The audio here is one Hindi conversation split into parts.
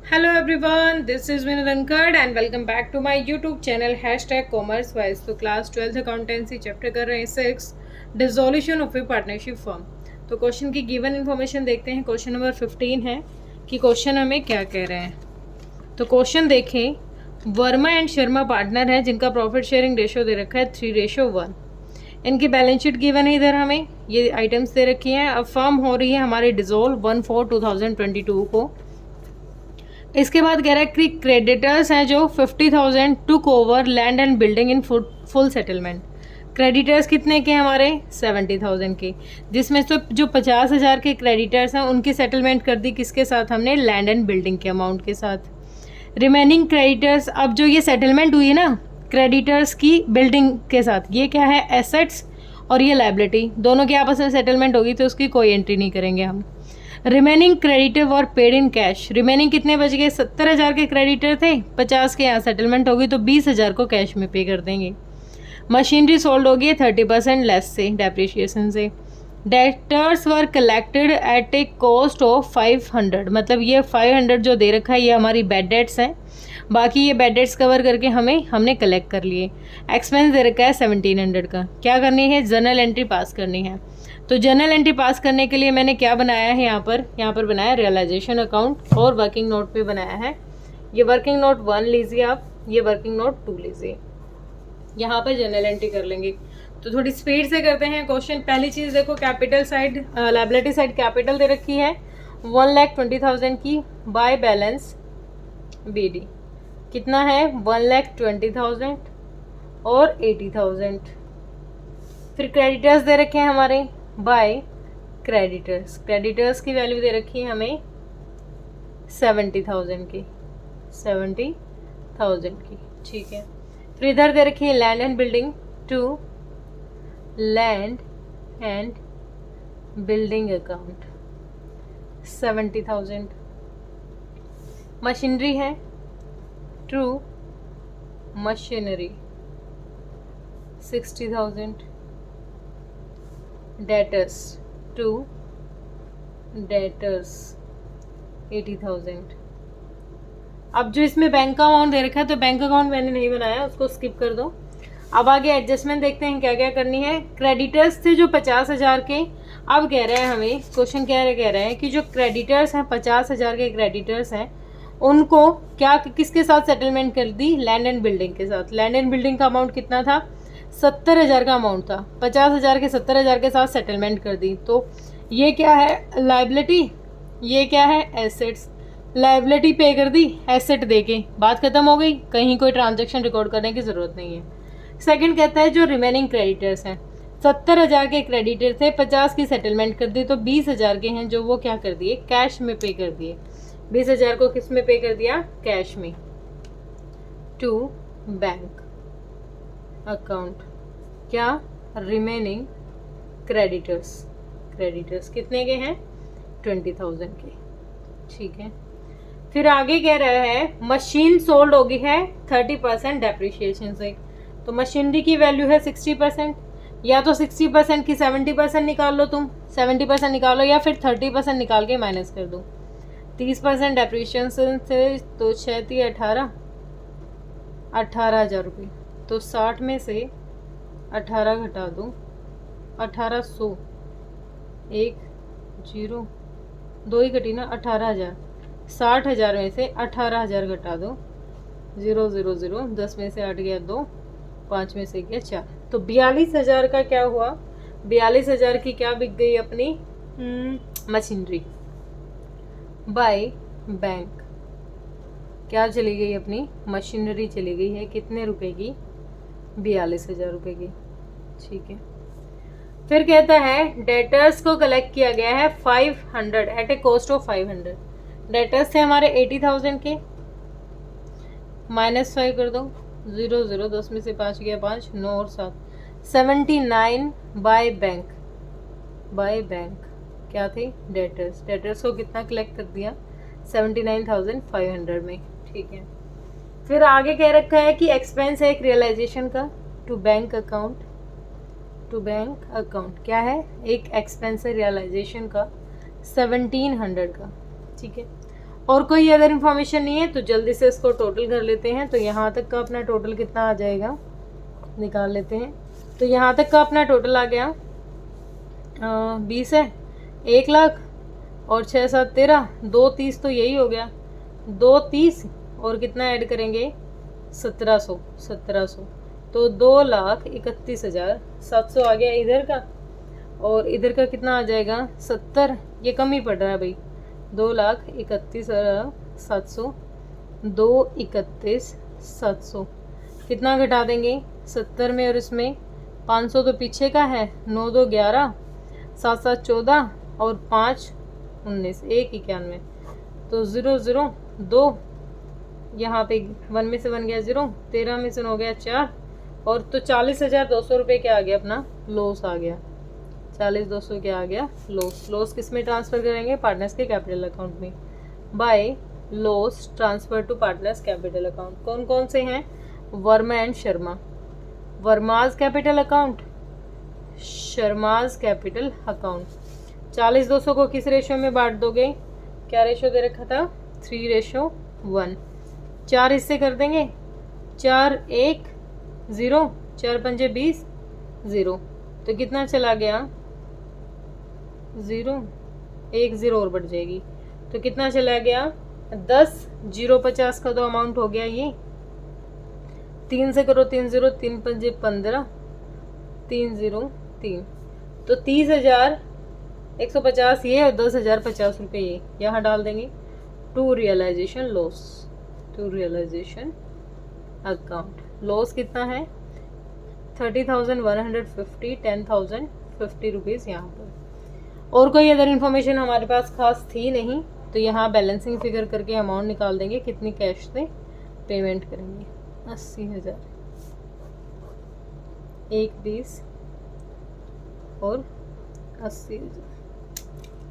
Hello everyone, this is Vinod Ankad and welcome back to my YouTube channel #CommerceWise। तो क्लास 12th अकाउंटेंसी चैप्टर कर रहे हैं 6 dissolution of A partnership firm. तो क्वेश्चन की गिवन इन्फॉर्मेशन देखते हैं। क्वेश्चन नंबर 15 है कि क्वेश्चन हमें क्या कह रहे हैं। तो क्वेश्चन देखें, वर्मा एंड शर्मा पार्टनर है जिनका प्रॉफिट शेयरिंग रेशो दे रखा है 3:1। इनकी बैलेंस शीट गिवन है, इधर हमें ये आइटम्स दे रखी हैं। अब फर्म हो रही है हमारी डिसोल्व 1/4/2022 को। इसके बाद कह रहा है कि क्रेडिटर्स हैं जो 50,000 took over land and building in full settlement. Creditors कितने के हमारे 70,000 के, जिसमें से जो 50,000 के क्रेडिटर्स हैं उनकी सेटलमेंट कर दी किसके साथ, हमने लैंड एंड बिल्डिंग के अमाउंट के साथ। रिमेनिंग क्रेडिटर्स, अब जो ये सेटलमेंट हुई है ना क्रेडिटर्स की बिल्डिंग के साथ, ये क्या है एसेट्स और ये लाइबिलिटी, दोनों की आपस में सेटलमेंट होगी तो उसकी कोई एंट्री नहीं करेंगे हम। Remaining creditor were paid in cash, remaining कितने बच गए 70,000 के क्रेडिटर थे, 50 के यहाँ सेटलमेंट होगी तो 20,000 को कैश में पे कर देंगे। मशीनरी सोल्ड होगी 30% लेस से डेप्रिशिएशन से। Debtors were collected at a cost of 500, मतलब ये 500 जो दे रखा है ये हमारी बैड डेट्स हैं, बाकी ये बैड डेट्स कवर करके हमने कलेक्ट कर लिए। एक्सपेंस दे रखा है 1700 का, क्या करनी है जर्नल एंट्री पास करनी है। तो जर्नल एंट्री पास करने के लिए मैंने क्या बनाया है यहाँ पर बनाया रियलाइजेशन अकाउंट और वर्किंग नोट पे बनाया है। ये वर्किंग नोट 1 लीजिए आप, ये वर्किंग नोट 2 लीजिए। यहाँ पर जर्नल एंट्री कर लेंगे। तो थोड़ी स्पीड से करते हैं क्वेश्चन। पहली चीज़ देखो, capital side liability side capital दे रखी है 1,20,000 की बाय बैलेंस BD कितना है 1,20,000 और 80,000। फिर क्रेडिटर्स दे रखे हैं हमारे बाय क्रेडिटर्स, क्रेडिटर्स की वैल्यू दे रखी है हमें 70,000 की, 70,000 की, ठीक है। फिर इधर दे रखी है land and building to land and building account 70,000। Machinery है to machinery 60,000। Debtors to debtors 80,000। अब जो इसमें बैंक का अमाउंट दे रखा है तो बैंक अकाउंट मैंने नहीं बनाया, उसको स्किप कर दो। अब आगे एडजस्टमेंट देखते हैं क्या क्या करनी है। क्रेडिटर्स थे जो 50,000 के, अब कह रहे हैं हमें क्वेश्चन क्या कह रहे हैं कि जो क्रेडिटर्स हैं 50,000 के क्रेडिटर्स हैं उनको क्या किसके साथ सेटलमेंट कर दी, लैंड एंड बिल्डिंग के साथ। लैंड एंड बिल्डिंग का अमाउंट कितना था 70,000 का अमाउंट था, 50,000 के 70,000 के साथ सेटलमेंट कर दी। तो ये क्या है लाइबिलिटी, ये क्या है एसेट्स। लाइबिलिटी पे कर दी एसेट दे के, बात खत्म हो गई, कहीं कोई ट्रांजैक्शन रिकॉर्ड करने की ज़रूरत नहीं है। सेकंड कहता है जो रिमेनिंग क्रेडिटर्स हैं 70,000 के क्रेडिटर थे, 50 की सेटलमेंट कर दी तो 20,000 के हैं जो वो क्या कर दिए कैश में पे कर दिए। 20,000 को किस में पे कर दिया कैश में टू बैंक अकाउंट। क्या रिमेनिंग क्रेडिटर्स, क्रेडिटर्स कितने के हैं 20,000 के, ठीक है। फिर आगे कह रहा है मशीन सोल्ड होगी है 30% डेप्रिशिएशन से। तो मशीनरी की वैल्यू है 60%, या तो 60% की 70% निकाल लो तुम, 70% निकालो या फिर 30% निकाल के माइनस कर दो। 30% डेप्रिशिएशन से तो 6 18,000 रुपये, तो 60 में से 18 घटा दो 1800, 1 0 2 ही घटी ना 18,000। 60,000 में से 18,000 घटा दो 0 0 0, 10 में से 8 गया 2, 5 में से गया 4, तो 42,000 का क्या हुआ 42,000 की क्या बिक गई अपनी मशीनरी बाय बैंक। क्या चली गई अपनी मशीनरी चली गई है कितने रुपए की 42,000 रुपये की, ठीक है। फिर कहता है डेटर्स को कलेक्ट किया गया है 500 at a cost of 500। Debtors थे हमारे 80,000 के, -5 कर दो 0 0, 10 में से 5 गया 5, 9 और 7, 79 बाय बैंक। बाय बैंक क्या थे डेटर्स, डेटर्स को कितना कलेक्ट कर दिया 79,500 में, ठीक है। फिर आगे कह रखा है कि एक्सपेंस है एक रियलाइजेशन का to bank account, to bank account क्या है एक एक्सपेंस है रियलाइजेशन का 1700 का, ठीक है। और कोई अदर इन्फॉर्मेशन नहीं है तो जल्दी से इसको टोटल कर लेते हैं। तो यहाँ तक का अपना टोटल कितना आ जाएगा, निकाल लेते हैं। तो यहाँ तक का अपना टोटल आ गया 20 है, 1 लाख और 6 7 13, 2 30 तो यही हो गया, 2 30 और कितना ऐड करेंगे 1700 तो 2,31,700 आ गया इधर का। और इधर का कितना आ जाएगा 70, ये कम ही पड़ रहा है भाई, 2,31,700, 2,31,700 कितना घटा देंगे 70 में और इसमें 500 तो पीछे का है, 9 2 11, 7 7 14 और 5 19, 1 91 तो 0 0 2, यहाँ पे 1 में से 1 गया 0, 13 में से हो गया 4 और तो 40,200 रुपये क्या आ गया अपना लॉस आ गया, 40,200 क्या आ गया लॉस। लॉस किस में ट्रांसफ़र करेंगे, पार्टनर्स के कैपिटल अकाउंट में, by loss transfer to partners capital account. कौन कौन से हैं, Verma and Sharma, Verma's capital account, Sharma's capital account. 40,200 को किस रेशो में बांट दोगे, क्या रेशो दे रखा था 3:1, 4 हिस्से कर देंगे, 4 1 0, 4 पंजे 20 0, तो कितना चला गया 0, 1 0 और बढ़ जाएगी तो कितना चला गया 10, 0 50 का तो अमाउंट हो गया ये, 3 से करो 3 0, 3 पंजे 15, 3 0 3 तो 30,150 ये और 10,050 रुपये ये यहाँ डाल देंगे to realisation loss, to realisation account. Loss कितना है 30,150, 10,050 रुपीज़ यहाँ पर। और कोई अदर इन्फॉर्मेशन हमारे पास खास थी नहीं, तो यहाँ बैलेंसिंग फिगर करके अमाउंट निकाल देंगे कितनी कैश से पेमेंट करेंगे, 80,000, 1 20 और 80,000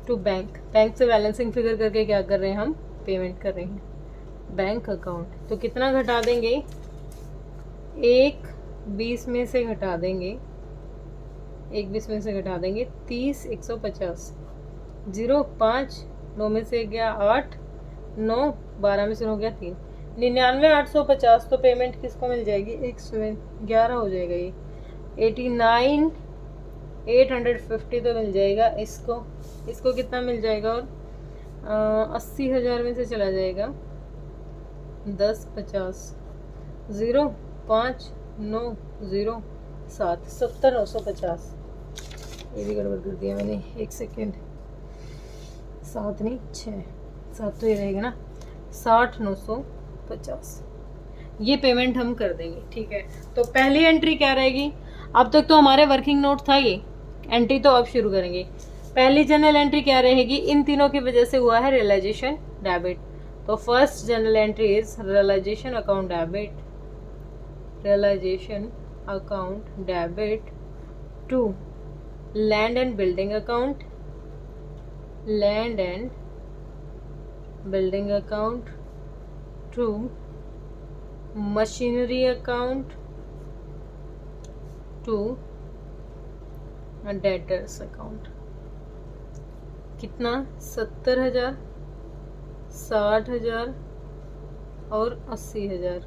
टू बैंक। बैंक से बैलेंसिंग फिगर करके क्या कर रहे हैं हम, पेमेंट कर रहे हैं बैंक अकाउंट। तो कितना घटा देंगे, 1 20 में से घटा देंगे, 1 20 में से घटा देंगे 30 150, 0 5 9 में से गया 8 9 12 में से हो गया 3, 99,850 तो पेमेंट किसको मिल जाएगी 111 हो जाएगा ये, 89,850 तो मिल जाएगा इसको। इसको कितना मिल जाएगा और 80,000 में से चला जाएगा 10 50, 0 5 9 0 7, 70,950, ये भी गड़बड़ कर दिया मैंने, 1 सेकेंड, 7 नहीं 6 7 तो ये रहेगा ना, 60,950 ये पेमेंट हम कर देंगे। ठीक है, तो पहली एंट्री क्या रहेगी, अब तक तो हमारे वर्किंग नोट था ये, एंट्री तो अब शुरू करेंगे। पहली जनरल एंट्री क्या रहेगी, इन तीनों की वजह से हुआ है रियलाइजेशन डेबिट, तो first journal entry is realisation account debit, realisation account debit to land and building account, land and building account to machinery account to debtors account. कितना 70,000, 60,000 और 80,000,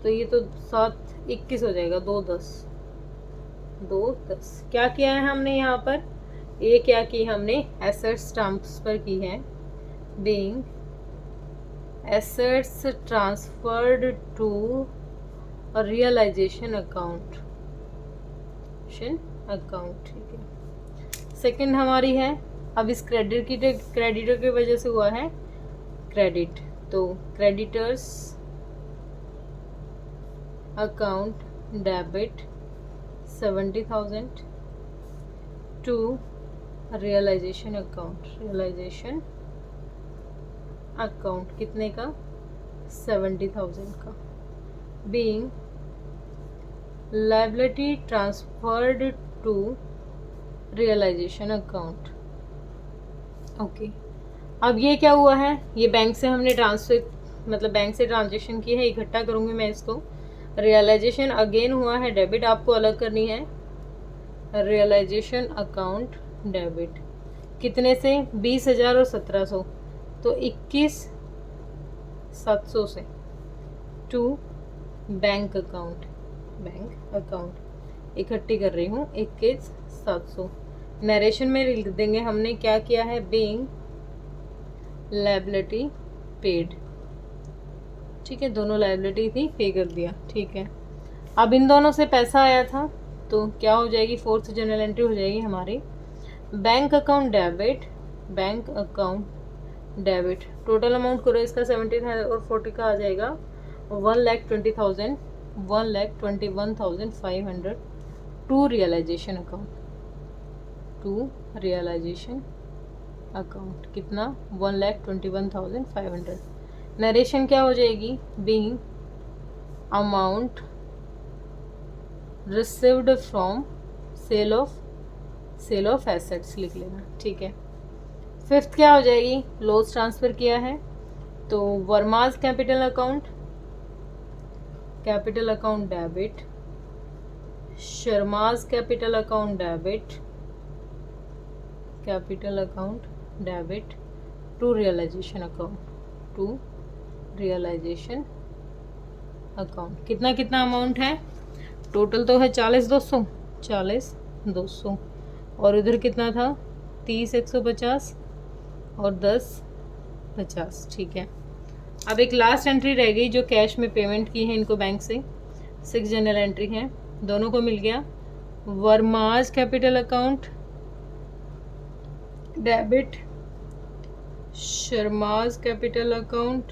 तो ये तो 7 21 हो जाएगा, 2 10 2 10। क्या किया है हमने यहाँ पर, ये क्या की हमने एसेट्स ट्रांसफर की है, being assets transferred to realisation account, account. ठीक है, सेकंड हमारी है, अब इस क्रेडिटर की वजह से हुआ है क्रेडिट, तो creditors account debit 70,000 to realisation account, realisation account कितने का 70,000 का, being liability transferred to realisation account. Okay, अब ये क्या हुआ है, ये बैंक से हमने ट्रांसफर मतलब बैंक से ट्रांजेक्शन की है, इकट्ठा करूँगी मैं इसको, रियलाइजेशन अगेन हुआ है डेबिट, आपको अलग करनी है रियलाइजेशन अकाउंट डेबिट कितने से 20,000 और 1700, तो 21,700 से टू बैंक अकाउंट इकट्ठी कर रही हूँ 21,700। नरेशन में लिख देंगे हमने क्या किया है, बीइंग लायबिलिटी पेड। ठीक है, दोनों लायबिलिटी थी, पे कर दिया। ठीक है, अब इन दोनों से पैसा आया था तो क्या हो जाएगी, फोर्थ जनरल एंट्री हो जाएगी हमारी bank account debit. Total amount करो इसका 17 और 40 का आ जाएगा 1,21,500 टू रियलाइजेशन अकाउंट कितना, 1,21,500। नरेशन क्या हो जाएगी, being amount received from sale of assets लिख लेना। ठीक है, फिफ्थ क्या हो जाएगी, लॉस ट्रांसफर किया है तो Verma's capital account debit, Sharma's capital account debit to realisation account. कितना अमाउंट है, टोटल तो है 40,200 और इधर कितना था 30,150 और 10,50। ठीक है, अब एक लास्ट एंट्री रह गई जो कैश में पेमेंट की है इनको बैंक से, 6 जनरल एंट्री है, दोनों को मिल गया। Verma's capital account debit, Sharma's capital account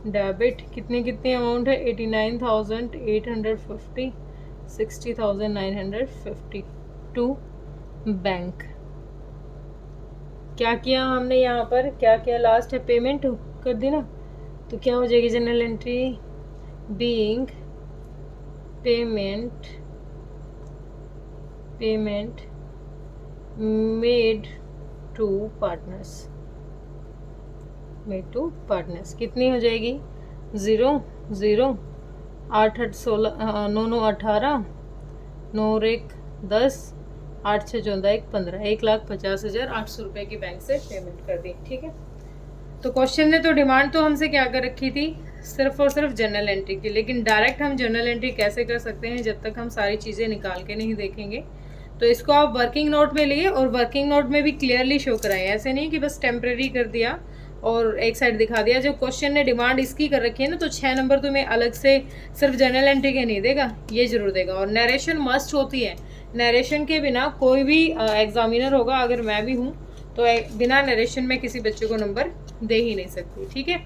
debit. कितनी अमाउंट है, 89,850, 60,950 टू बैंक। क्या किया हमने यहाँ पर, क्या लास्ट है, पेमेंट कर दी ना, तो क्या हो जाएगी journal entry, being payment made to partners. कितनी हो जाएगी, 0 8 8 16 9 9 18 9 1 10 8 6 14 1 15 1,50,800 रुपये की बैंक से पेमेंट कर दी। ठीक है, तो क्वेश्चन ने तो डिमांड तो हमसे क्या कर रखी थी, सिर्फ और सिर्फ जनरल एंट्री की, लेकिन डायरेक्ट हम जनरल एंट्री कैसे कर सकते हैं जब तक हम सारी चीज़ें निकाल के नहीं देखेंगे। तो इसको आप वर्किंग नोट में लिए और वर्किंग नोट में भी क्लियरली शो कराएं, ऐसे नहीं कि बस टेम्परेरी कर दिया और एक साइड दिखा दिया। जो क्वेश्चन ने डिमांड इसकी कर रखी है ना, तो 6 नंबर तुम्हें अलग से सिर्फ जनरल एंट्री के नहीं देगा, ये जरूर देगा। और नरेशन मस्ट होती है, नरेशन के बिना कोई भी एग्जामिनर होगा, अगर मैं भी हूँ तो बिना नरेशन में किसी बच्चे को नंबर दे ही नहीं सकती। ठीक है,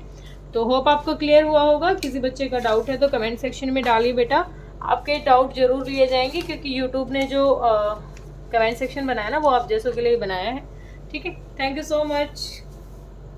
तो होप आपको क्लियर हुआ होगा। किसी बच्चे का डाउट है तो कमेंट सेक्शन में डालिए बेटा, आपके डाउट जरूर लिए जाएंगे, क्योंकि यूट्यूब ने जो कमेंट सेक्शन बनाया ना वो आप जैसों के लिए बनाया है। ठीक है, थैंक यू सो मच।